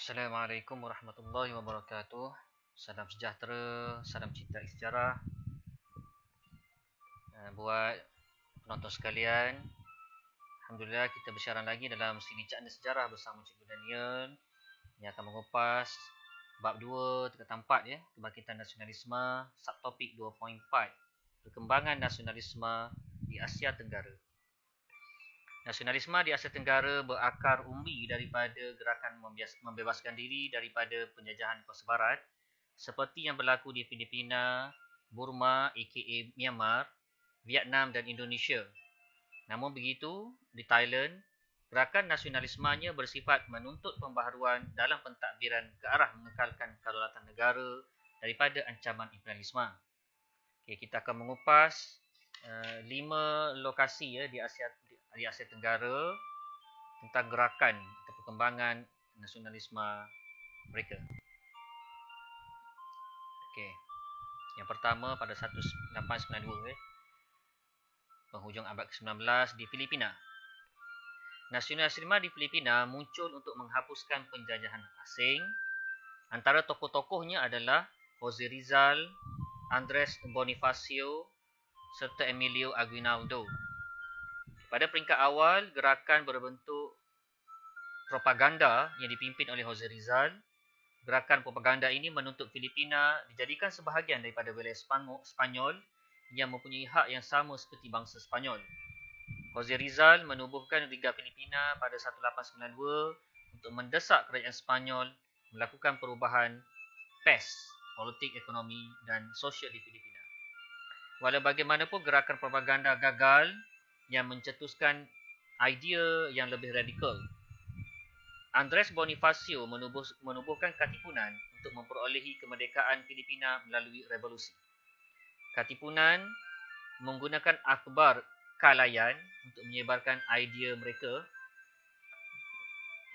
Assalamualaikum warahmatullahi wabarakatuh. Salam sejahtera, salam cinta sejarah. Buat penonton sekalian, Alhamdulillah kita bersiaran lagi dalam siri cakna sejarah bersama Cikgu Daniel yang akan mengupas bab 2 tingkatan 4 ya, kebangkitan nasionalisme, subtopik 2.4, perkembangan nasionalisme di Asia Tenggara. Nasionalisme di Asia Tenggara berakar umbi daripada gerakan membebaskan diri daripada penjajahan kuasa barat seperti yang berlaku di Filipina, Burma aka Myanmar, Vietnam dan Indonesia. Namun begitu, di Thailand, gerakan nasionalismenya bersifat menuntut pembaharuan dalam pentadbiran ke arah mengekalkan kedaulatan negara daripada ancaman imperialisme. Okay, kita akan mengupas 5 lokasi ya di Asia Tenggara tentang gerakan atau perkembangan nasionalisme mereka. Okey. Yang pertama pada 1892 penghujung abad ke-19 di Filipina. Nasionalisme di Filipina muncul untuk menghapuskan penjajahan asing. Antara tokoh-tokohnya adalah Jose Rizal, Andres Bonifacio serta Emilio Aguinaldo. Pada peringkat awal, gerakan berbentuk propaganda yang dipimpin oleh Jose Rizal. Gerakan propaganda ini menuntut Filipina dijadikan sebahagian daripada wilayah Spanyol yang mempunyai hak yang sama seperti bangsa Spanyol. Jose Rizal menubuhkan Liga Filipina pada 1892 untuk mendesak kerajaan Spanyol melakukan perubahan PES, politik, ekonomi dan sosial di Filipina. Walau bagaimanapun gerakan propaganda gagal yang mencetuskan idea yang lebih radikal. Andres Bonifacio menubuhkan Katipunan untuk memperolehi kemerdekaan Filipina melalui revolusi. Katipunan menggunakan akhbar Kalayan untuk menyebarkan idea mereka.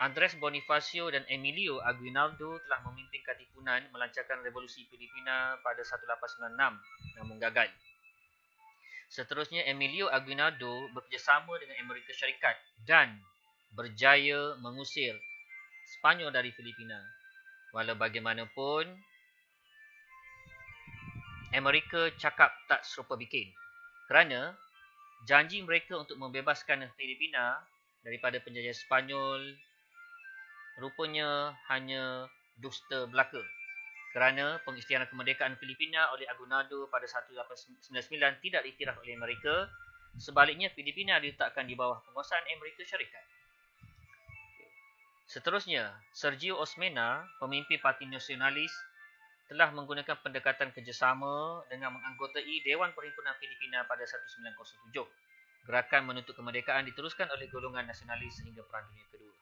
Andres Bonifacio dan Emilio Aguinaldo telah memimpin Katipunan melancarkan revolusi Filipina pada 1896 namun gagal. Seterusnya Emilio Aguinaldo bekerjasama dengan Amerika Syarikat dan berjaya mengusir Spanyol dari Filipina. Walau bagaimanapun, Amerika cakap tak serupa bikin. Kerana janji mereka untuk membebaskan Filipina daripada penjajah Spanyol rupanya hanya dusta belaka. Kerana pengisytiharan kemerdekaan Filipina oleh Aguinaldo pada 1899 tidak diiktiraf oleh Amerika. Sebaliknya, Filipina diletakkan di bawah penguasaan Amerika Syarikat. Seterusnya, Sergio Osmena, pemimpin Parti Nasionalis, telah menggunakan pendekatan kerjasama dengan menganggotai Dewan Perhimpunan Filipina pada 1907. Gerakan menuntut kemerdekaan diteruskan oleh golongan nasionalis sehingga Perang Dunia Kedua.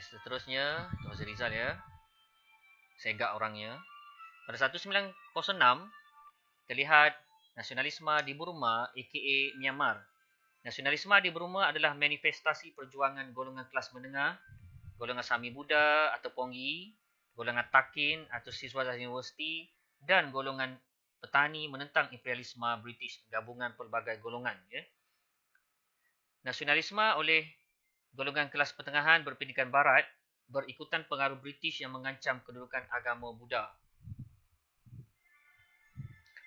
Seterusnya, Jose Rizal ya. Segak orangnya. Pada 1906, terlihat nasionalisme di Burma aka Myanmar. Nasionalisme di Burma adalah manifestasi perjuangan golongan kelas menengah, golongan Sami Buddha atau Pongyi, golongan Takin atau siswa universiti dan golongan petani menentang imperialisme British, gabungan pelbagai golongan. Ya. Nasionalisme oleh golongan kelas pertengahan berpendidikan barat berikutan pengaruh British yang mengancam kedudukan agama Buddha.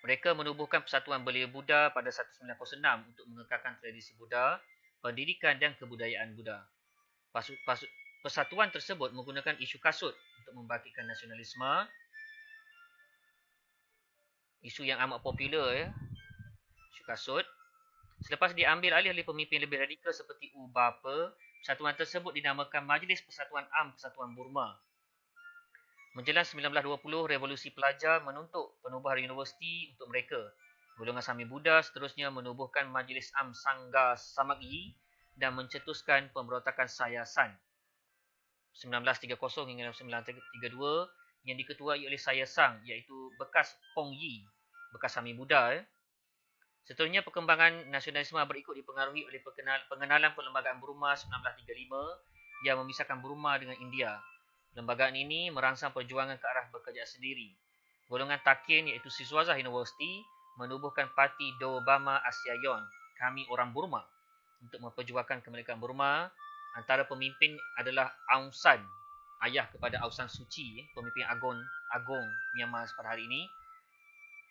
Mereka menubuhkan Persatuan Belia Buddha pada 1906 untuk mengekalkan tradisi Buddha, pendidikan dan kebudayaan Buddha. Persatuan tersebut menggunakan isu kasut untuk membangkitkan nasionalisme. Isu yang amat popular ya. Isu kasut. Selepas diambil alih oleh pemimpin lebih radikal seperti U Bapa, persatuan tersebut dinamakan Majlis Persatuan Am Persatuan Burma. Menjelang 1920, revolusi pelajar menuntut penubuhan universiti untuk mereka. Golongan Sami Buddha seterusnya menubuhkan Majlis Am Sangha Samagyi dan mencetuskan pemberontakan Sayasan 1930 hingga 1932 yang diketuai oleh Sayasang iaitu bekas Pongyi, bekas Sami Buddha. Seterusnya perkembangan nasionalisme berikut dipengaruhi oleh pengenalan Perlembagaan Burma 1935 yang memisahkan Burma dengan India. Lembagaan ini merangsang perjuangan ke arah berkerjaan sendiri. Golongan Takin iaitu Siswazah University menubuhkan parti Do Bama Asiayon, Kami Orang Burma, untuk memperjuangkan kemerdekaan Burma. antara pemimpin adalah Aung San, ayah kepada Aung San Suu Kyi, pemimpin agung Myanmar pada hari ini.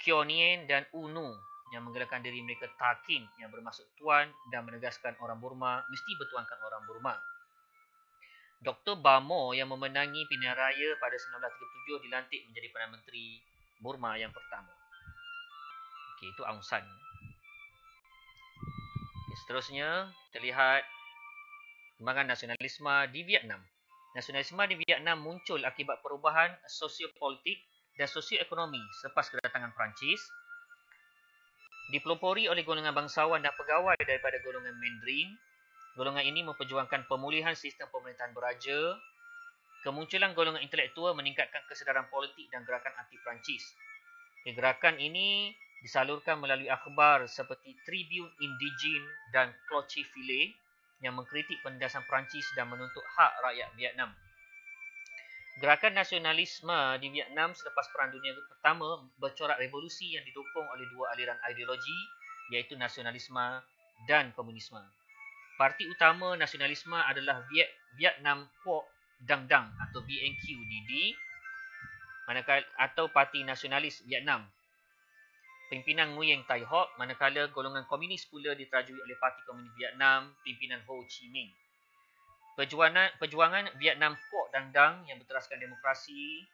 Kyaw Nien dan U Nu yang menggelarkan diri mereka Takin, yang bermaksud tuan, dan menegaskan orang Burma mesti bertuankan orang Burma. Dr. Bamo yang memenangi pilihan raya pada 1937 dilantik menjadi Perdana Menteri Burma yang pertama. Okey, itu Aung San. Okay, seterusnya, kita lihat perkembangan nasionalisme di Vietnam. Nasionalisme di Vietnam muncul akibat perubahan sosiopolitik dan sosioekonomi selepas kedatangan Perancis. Dipelopori oleh golongan bangsawan dan pegawai daripada golongan Mandarin. Golongan ini memperjuangkan pemulihan sistem pemerintahan beraja. Kemunculan golongan intelektual meningkatkan kesedaran politik dan gerakan anti-Perancis. Gerakan ini disalurkan melalui akhbar seperti Tribune Indigene dan Cloche File yang mengkritik penindasan Perancis dan menuntut hak rakyat Vietnam. Gerakan nasionalisme di Vietnam selepas Perang Dunia Pertama bercorak revolusi yang didukung oleh dua aliran ideologi, iaitu nasionalisme dan komunisme. Parti utama nasionalisme adalah Vietnam Quoc Dang Dang atau VNQ-DD, atau Parti Nasionalis Vietnam. Pimpinan Nguyen Tai Hoc, manakala golongan komunis pula diterajui oleh Parti Komunis Vietnam, pimpinan Ho Chi Minh. Perjuangan Vietnam Quoc Dang Dang yang berteraskan demokrasi,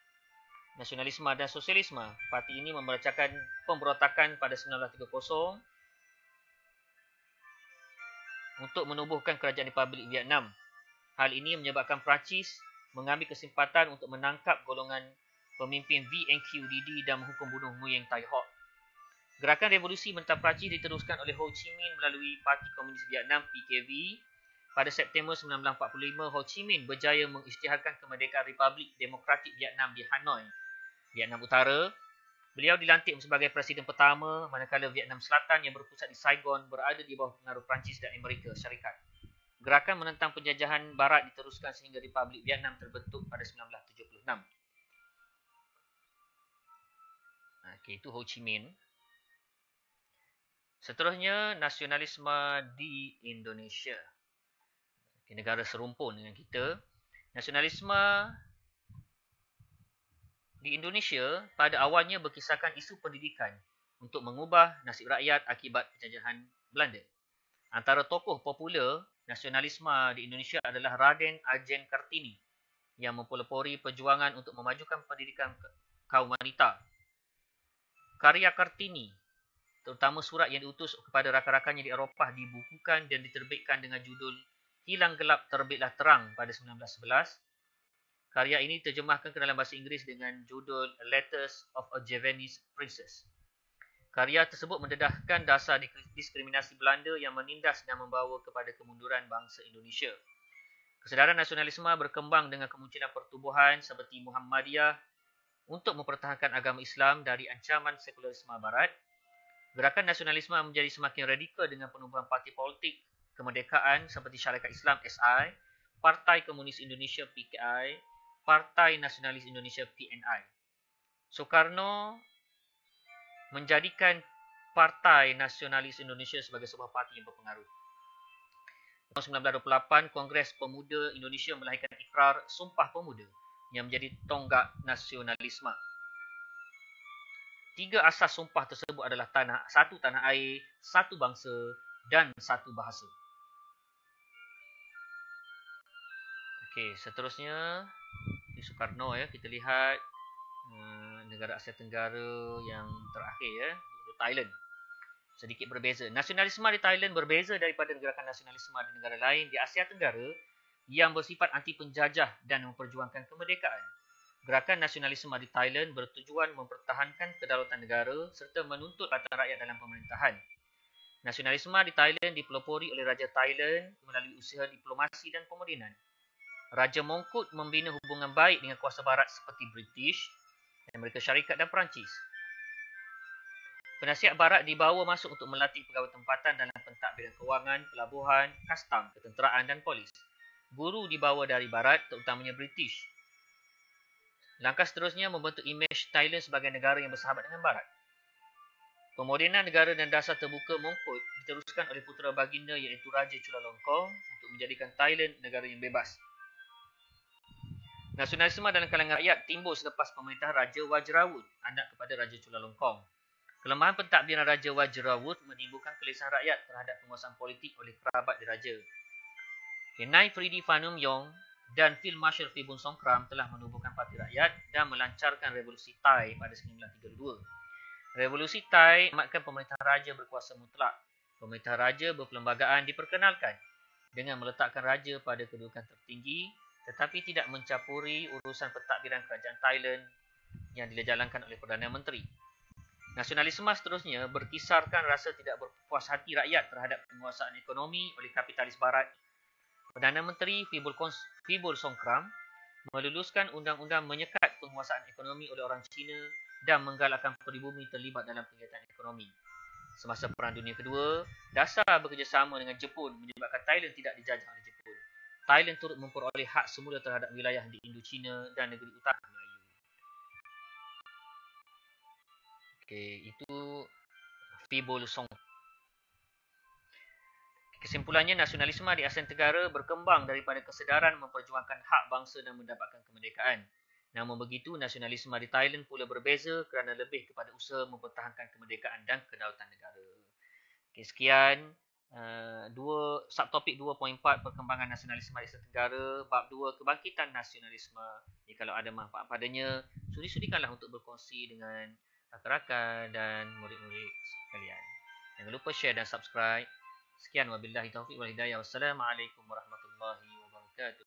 nasionalisme dan sosialisme. Parti ini membacakan pemberontakan pada 1930 untuk menubuhkan kerajaan Republik Vietnam. Hal ini menyebabkan Perancis mengambil kesempatan untuk menangkap golongan pemimpin VNQ-DD dan menghukum bunuh Nguyen Tai Hoc. Gerakan revolusi menentang Perancis diteruskan oleh Ho Chi Minh melalui Parti Komunis Vietnam PKV. Pada September 1945, Ho Chi Minh berjaya mengisytiharkan kemerdekaan Republik Demokratik Vietnam di Hanoi, Vietnam Utara. Beliau dilantik sebagai presiden pertama, manakala Vietnam Selatan yang berpusat di Saigon berada di bawah pengaruh Perancis dan Amerika Syarikat. Gerakan menentang penjajahan Barat diteruskan sehingga Republik Vietnam terbentuk pada 1976. Okey, itu Ho Chi Minh. Seterusnya, nasionalisme di Indonesia. Okay, negara serumpun dengan kita. Nasionalisme di Indonesia pada awalnya berkisarkan isu pendidikan untuk mengubah nasib rakyat akibat penjajahan Belanda. Antara tokoh popular nasionalisme di Indonesia adalah Raden Arjen Kartini yang mempelopori perjuangan untuk memajukan pendidikan kaum wanita. Karya Kartini, terutama surat yang diutus kepada rakan-rakannya di Eropah, dibukukan dan diterbitkan dengan judul Hilang Gelap Terbitlah Terang pada 1911. Karya ini diterjemahkan ke dalam bahasa Inggeris dengan judul Letters of a Javanese Princess. Karya tersebut mendedahkan dasar diskriminasi Belanda yang menindas dan membawa kepada kemunduran bangsa Indonesia. Kesedaran nasionalisme berkembang dengan kemunculan pertubuhan seperti Muhammadiyah untuk mempertahankan agama Islam dari ancaman sekularisme Barat. Gerakan nasionalisme menjadi semakin radikal dengan penubuhan parti politik kemerdekaan seperti Syarikat Islam SI, Partai Komunis Indonesia PKI, Partai Nasionalis Indonesia PNI. Soekarno menjadikan Partai Nasionalis Indonesia sebagai sebuah parti yang berpengaruh. Tahun 1928, Kongres Pemuda Indonesia melahirkan Ikrar Sumpah Pemuda yang menjadi tonggak nasionalisme. Tiga asas sumpah tersebut adalah satu tanah air, satu bangsa dan satu bahasa. Okey, seterusnya di Soekarno kita lihat negara Asia Tenggara yang terakhir iaitu Thailand. Sedikit berbeza. Nasionalisme di Thailand berbeza daripada gerakan nasionalisme di negara lain di Asia Tenggara yang bersifat anti penjajah dan memperjuangkan kemerdekaan. Gerakan nasionalisme di Thailand bertujuan mempertahankan kedaulatan negara serta menuntut rata rakyat dalam pemerintahan. Nasionalisme di Thailand dipelopori oleh Raja Thailand melalui usaha diplomasi dan pemodenan. Raja Mongkut membina hubungan baik dengan kuasa barat seperti British, Amerika Syarikat dan Perancis. Penasihat barat dibawa masuk untuk melatih pegawai tempatan dalam pentadbiran kewangan, pelabuhan, kastam, ketenteraan dan polis. Guru dibawa dari barat, terutamanya British. Langkah seterusnya membentuk imej Thailand sebagai negara yang bersahabat dengan barat. Pemodenan negara dan dasar terbuka Mongkut diteruskan oleh putera baginda iaitu Raja Chulalongkorn untuk menjadikan Thailand negara yang bebas. Nasionalisme dalam kalangan rakyat timbul selepas pemerintahan Raja Wajirawut, anak kepada Raja Chulalongkorn. Kelemahan pentadbiran Raja Wajirawut menimbulkan kelesahan rakyat terhadap penguasaan politik oleh kerabat diraja. Nai Fridi Phanumyong dan Field Marshal Phibun Songkram telah menubuhkan Parti Rakyat dan melancarkan Revolusi Thai pada 1932. Revolusi Thai memakkan pemerintahan raja berkuasa mutlak. Pemerintahan raja berperlembagaan diperkenalkan dengan meletakkan raja pada kedudukan tertinggi tetapi tidak mencampuri urusan pentadbiran kerajaan Thailand yang dijalankan oleh Perdana Menteri. Nasionalisme seterusnya berkisarkan rasa tidak berpuas hati rakyat terhadap penguasaan ekonomi oleh kapitalis barat. Perdana Menteri Phibun Songkram meluluskan undang-undang menyekat penguasaan ekonomi oleh orang Cina dan menggalakkan peribumi terlibat dalam kegiatan ekonomi. Semasa Perang Dunia Kedua, dasar bekerjasama dengan Jepun menyebabkan Thailand tidak dijajah oleh Jepun. Thailand turut memperoleh hak semula terhadap wilayah di Indochina dan negeri utara Melayu. Itu Phibun Songkram. Kesimpulannya, nasionalisme di Asia Tenggara berkembang daripada kesedaran memperjuangkan hak bangsa dan mendapatkan kemerdekaan. Namun begitu, nasionalisme di Thailand pula berbeza kerana lebih kepada usaha mempertahankan kemerdekaan dan kedaulatan negara. Sekian subtopik 2.4 perkembangan nasionalisme di Asia Tenggara, bab 2 kebangkitan nasionalisme. Jadi kalau ada manfaat padanya, sudi-sudikanlah untuk berkongsi dengan rakan-rakan dan murid-murid sekalian. Jangan lupa share dan subscribe. Sekian, wabillahi taufiq wal hidayah. Wassalamualaikum warahmatullahi wabarakatuh.